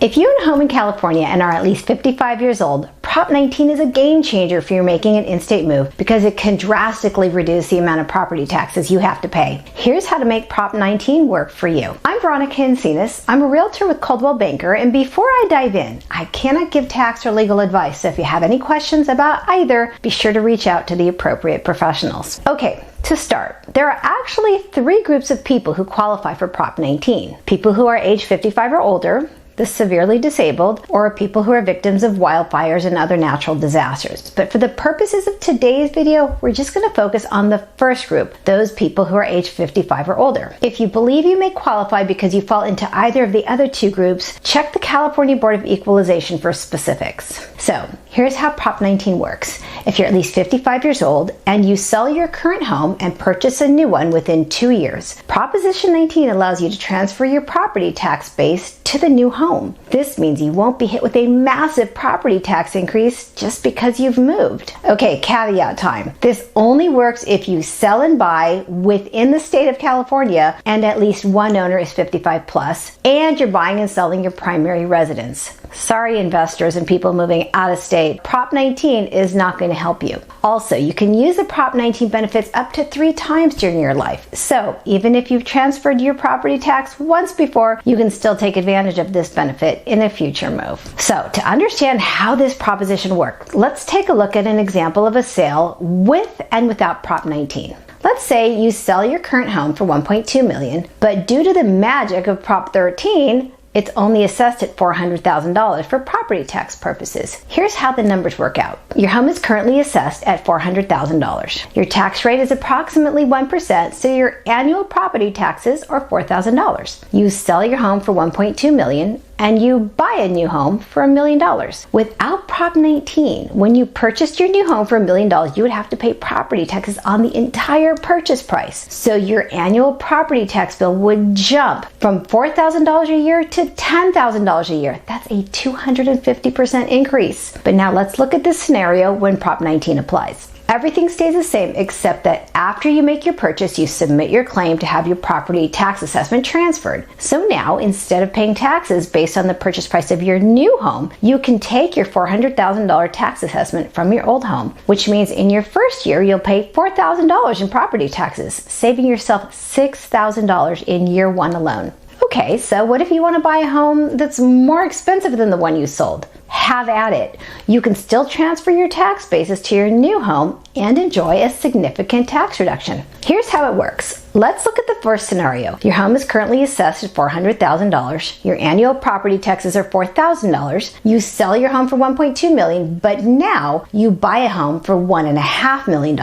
If you own a home in California and are at least 55 years old, Prop 19 is a game changer if you're making an in-state move because it can drastically reduce the amount of property taxes you have to pay. Here's how to make Prop 19 work for you. I'm Veronica Encinas. I'm a realtor with Coldwell Banker, and before I dive in, I cannot give tax or legal advice, so if you have any questions about either, be sure to reach out to the appropriate professionals. Okay. To start, there are actually 3 groups of people who qualify for Prop 19. People who are age 55 or older, the severely disabled, or people who are victims of wildfires and other natural disasters. But for the purposes of today's video, we're just going to focus on the first group, those people who are age 55 or older. If you believe you may qualify because you fall into either of the other 2 groups, check the California Board of Equalization for specifics. So here's how Prop 19 works. If you're at least 55 years old and you sell your current home and purchase a new one within 2 years, Proposition 19 allows you to transfer your property tax base to the new home. This means you won't be hit with a massive property tax increase just because you've moved. Okay, caveat time. This only works if you sell and buy within the state of California and at least one owner is 55 plus, and you're buying and selling your primary residence. Sorry, investors and people moving out of state. Prop 19 is not going to help you. Also, you can use the Prop 19 benefits up to 3 times during your life. So even if you've transferred your property tax once before, you can still take advantage of this benefit in a future move. So to understand how this proposition works, let's take a look at an example of a sale with and without Prop 19. Let's say you sell your current home for $1.2 million, but due to the magic of Prop 13, it's only assessed at $400,000 for property tax purposes. Here's how the numbers work out. Your home is currently assessed at $400,000. Your tax rate is approximately 1%, so your annual property taxes are $4,000. You sell your home for $1.2 million, and you buy a new home for $1 million. Without Prop 19, when you purchased your new home for $1 million, you would have to pay property taxes on the entire purchase price. So your annual property tax bill would jump from $4,000 a year to $10,000 a year. That's a 250% increase. But now let's look at this scenario when Prop 19 applies. Everything stays the same except that after you make your purchase, you submit your claim to have your property tax assessment transferred. So now, instead of paying taxes based on the purchase price of your new home, you can take your $400,000 tax assessment from your old home, which means in your first year, you'll pay $4,000 in property taxes, saving yourself $6,000 in year 1 alone. Okay, so what if you want to buy a home that's more expensive than the one you sold? Have at it. You can still transfer your tax basis to your new home and enjoy a significant tax reduction. Here's how it works. Let's look at the first scenario. Your home is currently assessed at $400,000. Your annual property taxes are $4,000. You sell your home for $1.2 million, but now you buy a home for $1.5 million.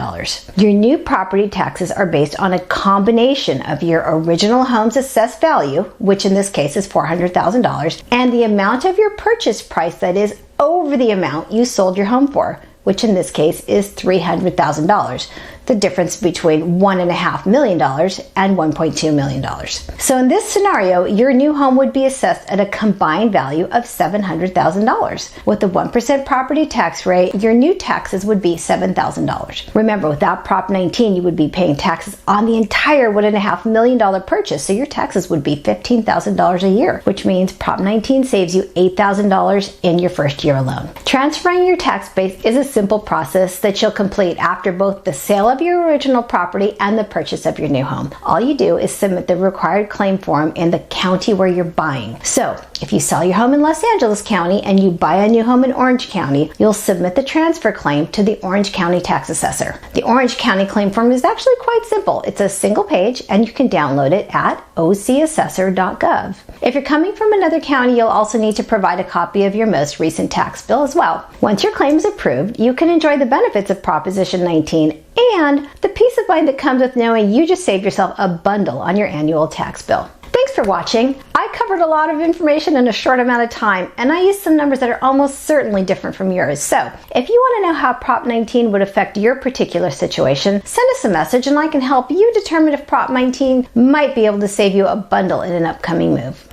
Your new property taxes are based on a combination of your original home's assessed value, which in this case is $400,000, and the amount of your purchase price that is over the amount you sold your home for, which in this case is $300,000. The difference between $1.5 million and $1.2 million. So in this scenario, your new home would be assessed at a combined value of $700,000. With the 1% property tax rate, your new taxes would be $7,000. Remember, without Prop 19, you would be paying taxes on the entire $1.5 million purchase, so your taxes would be $15,000 a year, which means Prop 19 saves you $8,000 in your first year alone. Transferring your tax base is a simple process that you'll complete after both the sale of your original property and the purchase of your new home. All you do is submit the required claim form in the county where you're buying. So if you sell your home in Los Angeles County and you buy a new home in Orange County, you'll submit the transfer claim to the Orange County tax assessor. The Orange County claim form is actually quite simple. It's a single page and you can download it at ocassessor.gov. If you're coming from another county, you'll also need to provide a copy of your most recent tax bill as well. Once your claim is approved, you can enjoy the benefits of Proposition 19 and the peace of mind that comes with knowing you just saved yourself a bundle on your annual tax bill. Thanks for watching. I covered a lot of information in a short amount of time, and I used some numbers that are almost certainly different from yours. So if you want to know how Prop 19 would affect your particular situation, send us a message and I can help you determine if Prop 19 might be able to save you a bundle in an upcoming move.